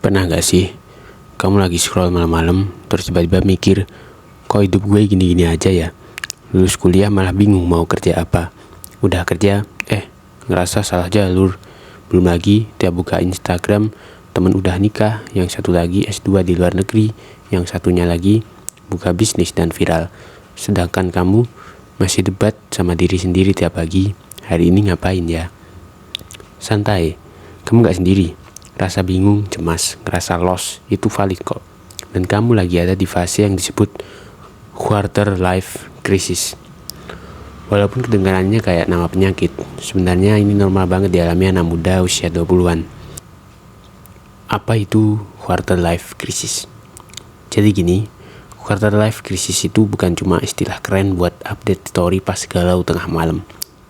Pernah gak sih kamu lagi scroll malam-malam terus tiba-tiba mikir, kok hidup gue gini-gini aja ya? Lulus kuliah malah bingung mau kerja apa. Udah kerja, ngerasa salah jalur. Belum lagi tiap buka Instagram, temen udah nikah, yang satu lagi S2 di luar negeri, yang satunya lagi buka bisnis dan viral. Sedangkan kamu masih debat sama diri sendiri tiap pagi, hari ini ngapain ya? Santai, kamu gak sendiri. Rasa bingung, cemas, ngerasa lost, itu valid kok. Dan kamu lagi ada di fase yang disebut quarter life crisis. Walaupun kedengarannya kayak nama penyakit, sebenarnya ini normal banget dialami anak muda usia 20-an. Apa itu quarter life crisis? Jadi gini, quarter life crisis itu bukan cuma istilah keren buat update story pas galau tengah malam.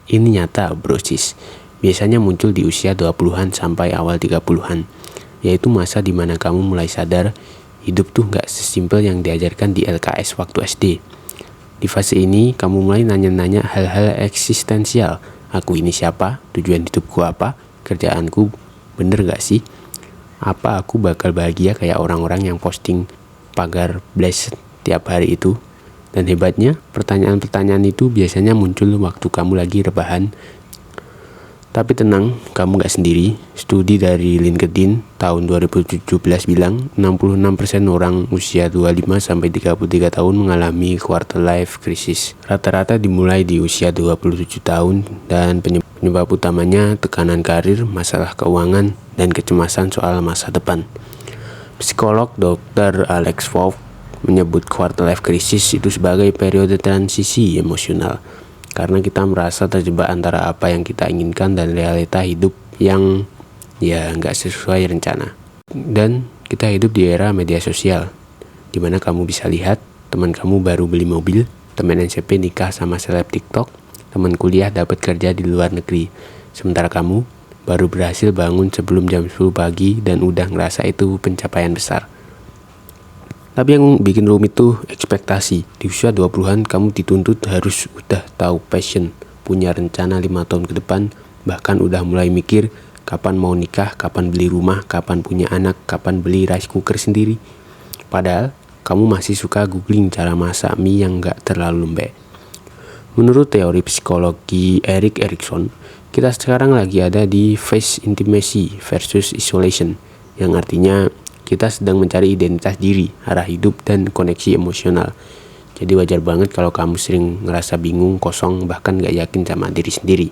Ini nyata, brosis. Biasanya muncul di usia 20-an sampai awal 30-an, yaitu masa dimana kamu mulai sadar hidup tuh gak sesimpel yang diajarkan di LKS waktu SD. Di fase ini, kamu mulai nanya-nanya hal-hal eksistensial. Aku ini siapa? Tujuan hidupku apa? Kerjaanku bener gak sih? Apa aku bakal bahagia kayak orang-orang yang posting pagar blast tiap hari itu? Dan hebatnya, pertanyaan-pertanyaan itu biasanya muncul waktu kamu lagi rebahan. Tapi tenang, kamu gak sendiri. Studi dari LinkedIn tahun 2017 bilang 66% orang usia 25-33 tahun mengalami quarter life crisis. Rata-rata dimulai di usia 27 tahun dan penyebab utamanya tekanan karir, masalah keuangan, dan kecemasan soal masa depan. Psikolog Dr. Alex Wolff menyebut quarter life crisis itu sebagai periode transisi emosional. Karena kita merasa terjebak antara apa yang kita inginkan dan realita hidup yang nggak sesuai rencana. Dan kita hidup di era media sosial, dimana kamu bisa lihat teman kamu baru beli mobil, teman SMP nikah sama seleb TikTok, teman kuliah dapat kerja di luar negeri. Sementara kamu baru berhasil bangun sebelum jam 10 pagi dan udah ngerasa itu pencapaian besar. Tapi yang bikin rumit tuh ekspektasi. Di usia 20-an kamu dituntut harus udah tahu passion, punya rencana 5 tahun ke depan, bahkan udah mulai mikir kapan mau nikah, kapan beli rumah, kapan punya anak, kapan beli rice cooker sendiri. Padahal kamu masih suka googling cara masak mie yang gak terlalu lembek. Menurut teori psikologi Erik Erikson, kita sekarang lagi ada di phase intimacy versus isolation, yang artinya kita sedang mencari identitas diri, arah hidup, dan koneksi emosional. Jadi wajar banget kalau kamu sering ngerasa bingung, kosong, bahkan gak yakin sama diri sendiri.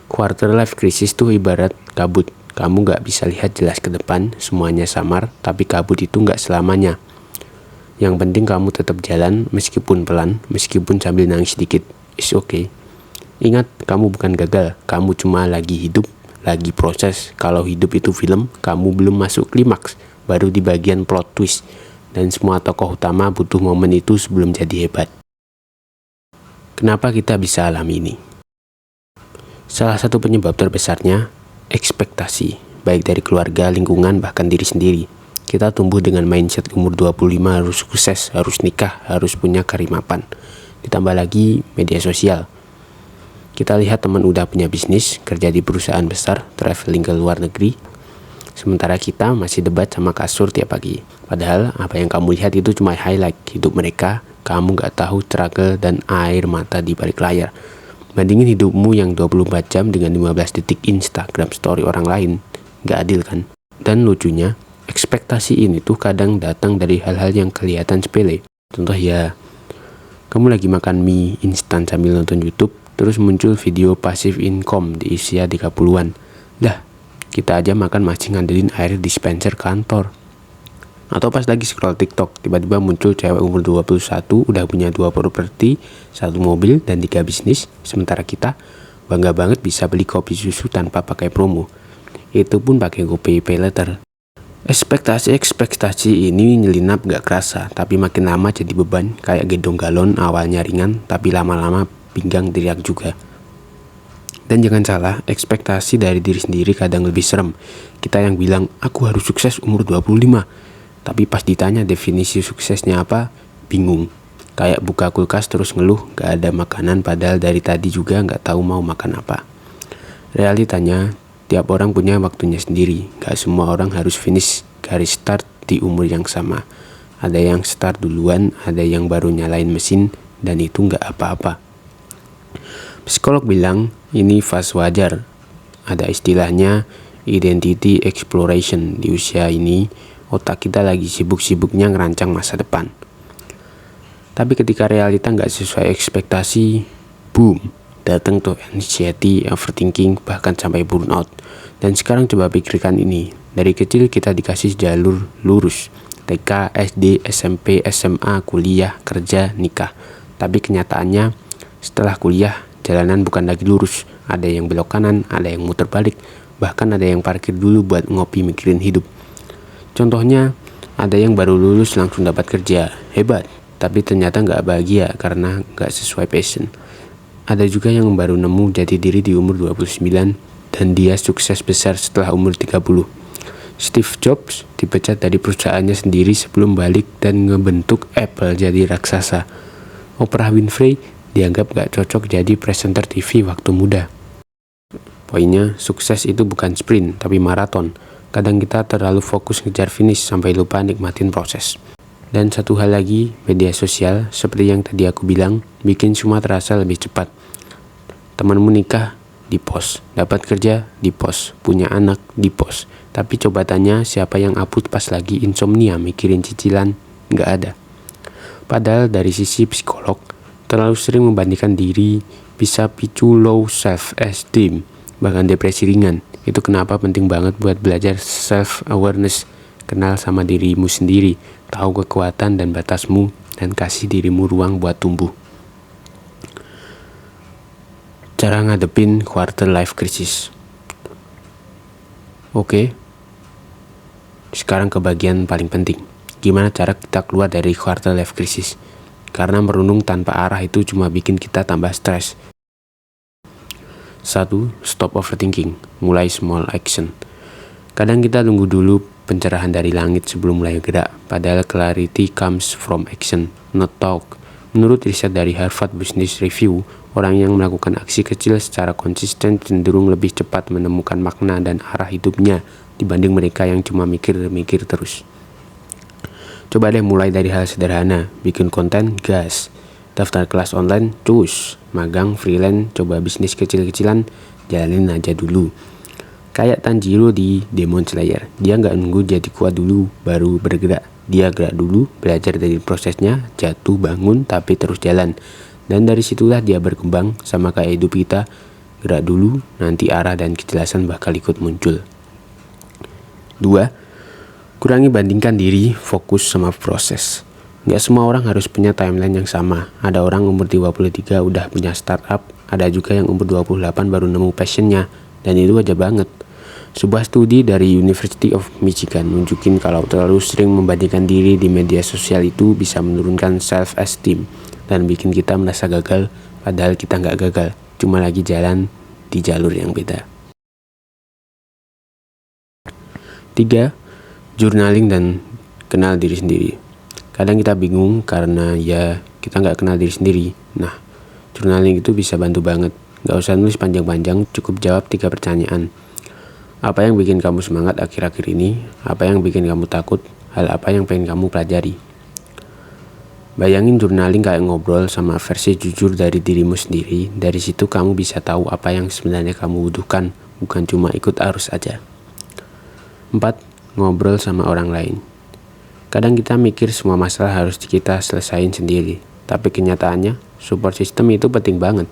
Quarter life crisis tuh ibarat kabut. Kamu gak bisa lihat jelas ke depan, semuanya samar, tapi kabut itu gak selamanya. Yang penting kamu tetap jalan, meskipun pelan, meskipun sambil nangis sedikit. It's okay. Ingat, kamu bukan gagal, kamu cuma lagi hidup, lagi proses. Kalau hidup itu film, kamu belum masuk klimaks, baru di bagian plot twist, dan semua tokoh utama butuh momen itu sebelum jadi hebat. Kenapa kita bisa alami ini? Salah satu penyebab terbesarnya ekspektasi, baik dari keluarga, lingkungan, bahkan diri sendiri. Kita tumbuh dengan mindset umur 25 harus sukses, harus nikah, harus punya karir mapan. Ditambah lagi media sosial. Kita lihat teman udah punya bisnis, kerja di perusahaan besar, traveling ke luar negeri. Sementara kita masih debat sama kasur tiap pagi. Padahal apa yang kamu lihat itu cuma highlight hidup mereka. Kamu gak tahu struggle dan air mata di balik layar. Bandingin hidupmu yang 24 jam dengan 15 detik Instagram story orang lain. Gak adil kan? Dan lucunya, ekspektasi ini tuh kadang datang dari hal-hal yang kelihatan sepele. Contoh ya, kamu lagi makan mie instan sambil nonton YouTube, terus muncul video passive income di usia 30-an. Kita aja makan masih ngandelin air dispenser kantor. Atau pas lagi scroll TikTok, tiba-tiba muncul cewek umur 21 udah punya 2 properti, 1 mobil, dan 3 bisnis. Sementara kita bangga banget bisa beli kopi susu tanpa pakai promo. Itu pun pakai GoPay Pay Later. Ekspektasi ini nyelinap gak kerasa, tapi makin lama jadi beban. Kayak gendong galon, awalnya ringan, tapi lama-lama pinggang teriak juga. Dan jangan salah, ekspektasi dari diri sendiri kadang lebih serem. Kita yang bilang, aku harus sukses umur 25. Tapi pas ditanya definisi suksesnya apa, bingung. Kayak buka kulkas terus ngeluh, gak ada makanan padahal dari tadi juga gak tahu mau makan apa. Realitanya, tiap orang punya waktunya sendiri. Gak semua orang harus finish garis start di umur yang sama. Ada yang start duluan, ada yang baru nyalain mesin, dan itu nggak apa-apa. Psikolog bilang ini fase wajar. Ada istilahnya identity exploration. Di usia ini, otak kita lagi sibuk-sibuknya ngerancang masa depan. Tapi ketika realita nggak sesuai ekspektasi, boom, datang tuh anxiety, overthinking, bahkan sampai burnout. Dan sekarang coba pikirkan ini, dari kecil kita dikasih jalur lurus, TK, SD, SMP, SMA, kuliah, kerja, nikah. Tapi kenyataannya, setelah kuliah, jalanan bukan lagi lurus, ada yang belok kanan, ada yang muter balik, bahkan ada yang parkir dulu buat ngopi mikirin hidup. Contohnya, ada yang baru lulus langsung dapat kerja, hebat, tapi ternyata nggak bahagia karena nggak sesuai passion. Ada juga yang baru nemu jati diri di umur 29 dan dia sukses besar setelah umur 30. Steve Jobs dipecat dari perusahaannya sendiri sebelum balik dan ngebentuk Apple jadi raksasa. Oprah Winfrey dianggap nggak cocok jadi presenter TV waktu muda. Poinnya, sukses itu bukan sprint tapi maraton. Kadang kita terlalu fokus ngejar finish sampai lupa nikmatin proses. Dan satu hal lagi, media sosial, seperti yang tadi aku bilang, bikin semua terasa lebih cepat. Temanmu nikah, di-post. Dapat kerja, di-post. Punya anak, di-post. Tapi coba tanya siapa yang upload pas lagi insomnia mikirin cicilan, nggak ada. Padahal dari sisi psikolog, terlalu sering membandingkan diri bisa picu low self-esteem, bahkan depresi ringan. Itu kenapa penting banget buat belajar self-awareness, kenal sama dirimu sendiri, tahu kekuatan dan batasmu, dan kasih dirimu ruang buat tumbuh. Cara ngadepin quarter life crisis. Oke, sekarang ke bagian paling penting. Gimana cara kita keluar dari quarter life crisis? Karena merenung tanpa arah itu cuma bikin kita tambah stres. 1. Stop overthinking. Mulai small action. Kadang kita tunggu dulu pencerahan dari langit sebelum mulai gerak, padahal clarity comes from action, not talk. Menurut riset dari Harvard Business Review, orang yang melakukan aksi kecil secara konsisten cenderung lebih cepat menemukan makna dan arah hidupnya dibanding mereka yang cuma mikir-mikir terus. Coba deh mulai dari hal sederhana, bikin konten, gas. Daftar kelas online, cus. Magang, freelance, coba bisnis kecil-kecilan, jalanin aja dulu. Kayak Tanjiro di Demon Slayer, dia nggak nunggu jadi kuat dulu baru bergerak. Dia gerak dulu, belajar dari prosesnya, jatuh bangun tapi terus jalan. Dan dari situlah dia berkembang, sama kayak hidup kita. Gerak dulu, nanti arah dan kejelasan bakal ikut muncul. 2. Kurangi bandingkan diri, fokus sama proses. Nggak semua orang harus punya timeline yang sama. Ada orang umur 23 udah punya startup, ada juga yang umur 28 baru nemu passionnya, dan itu aja banget. Sebuah studi dari University of Michigan nunjukin kalau terlalu sering membandingkan diri di media sosial itu bisa menurunkan self-esteem dan bikin kita merasa gagal, padahal kita nggak gagal, cuma lagi jalan di jalur yang beda. 3. Journaling dan kenal diri sendiri. Kadang kita bingung karena ya kita nggak kenal diri sendiri. Nah, journaling itu bisa bantu banget. Nggak usah nulis panjang-panjang, cukup jawab 3 pertanyaan. Apa yang bikin kamu semangat akhir-akhir ini? Apa yang bikin kamu takut? Hal apa yang pengen kamu pelajari? Bayangin journaling kayak ngobrol sama versi jujur dari dirimu sendiri. Dari situ kamu bisa tahu apa yang sebenarnya kamu butuhkan, bukan cuma ikut arus aja. 4. Ngobrol sama orang lain. Kadang kita mikir semua masalah harus kita selesain sendiri, tapi kenyataannya support system itu penting banget.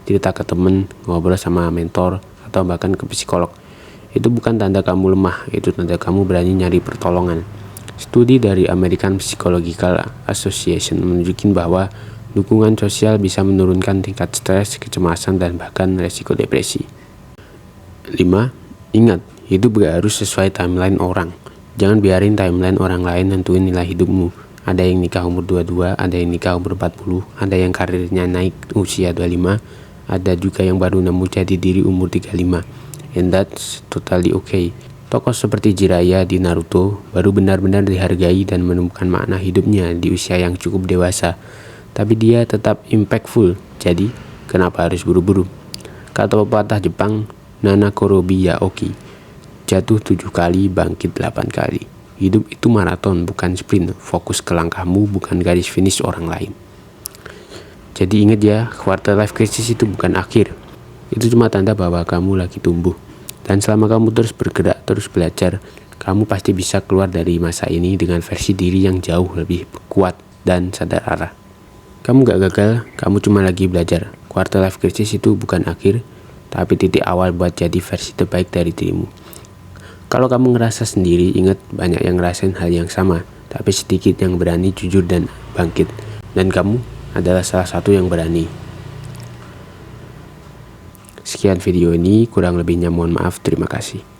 Cerita ke temen, ngobrol sama mentor, atau bahkan ke psikolog. Itu bukan tanda kamu lemah, itu tanda kamu berani nyari pertolongan. Studi dari American Psychological Association menunjukkan bahwa dukungan sosial bisa menurunkan tingkat stres, kecemasan, dan bahkan resiko depresi. 5. Ingat, hidup gak harus sesuai timeline orang. Jangan biarin timeline orang lain nentuin nilai hidupmu. Ada yang nikah umur 22, ada yang nikah umur 40, ada yang karirnya naik usia 25, ada juga yang baru nemu jati diri umur 35. And that's totally okay. Tokoh seperti Jiraiya di Naruto baru benar-benar dihargai dan menemukan makna hidupnya di usia yang cukup dewasa. Tapi dia tetap impactful, jadi kenapa harus buru-buru? Kata pepatah Jepang, Nana Korobi Yaoki, jatuh 7 kali, bangkit 8 kali. Hidup itu maraton, bukan sprint. Fokus ke langkahmu, bukan garis finish orang lain. Jadi ingat ya, quarter life crisis itu bukan akhir. Itu cuma tanda bahwa kamu lagi tumbuh. Dan selama kamu terus bergerak, terus belajar, kamu pasti bisa keluar dari masa ini dengan versi diri yang jauh lebih kuat dan sadar arah. Kamu gak gagal, kamu cuma lagi belajar. Quarter life crisis itu bukan akhir, tapi titik awal buat jadi versi terbaik dari dirimu. Kalau kamu ngerasa sendiri, ingat banyak yang ngerasain hal yang sama, tapi sedikit yang berani jujur dan bangkit. Dan kamu adalah salah satu yang berani. Sekian video ini, kurang lebihnya mohon maaf, terima kasih.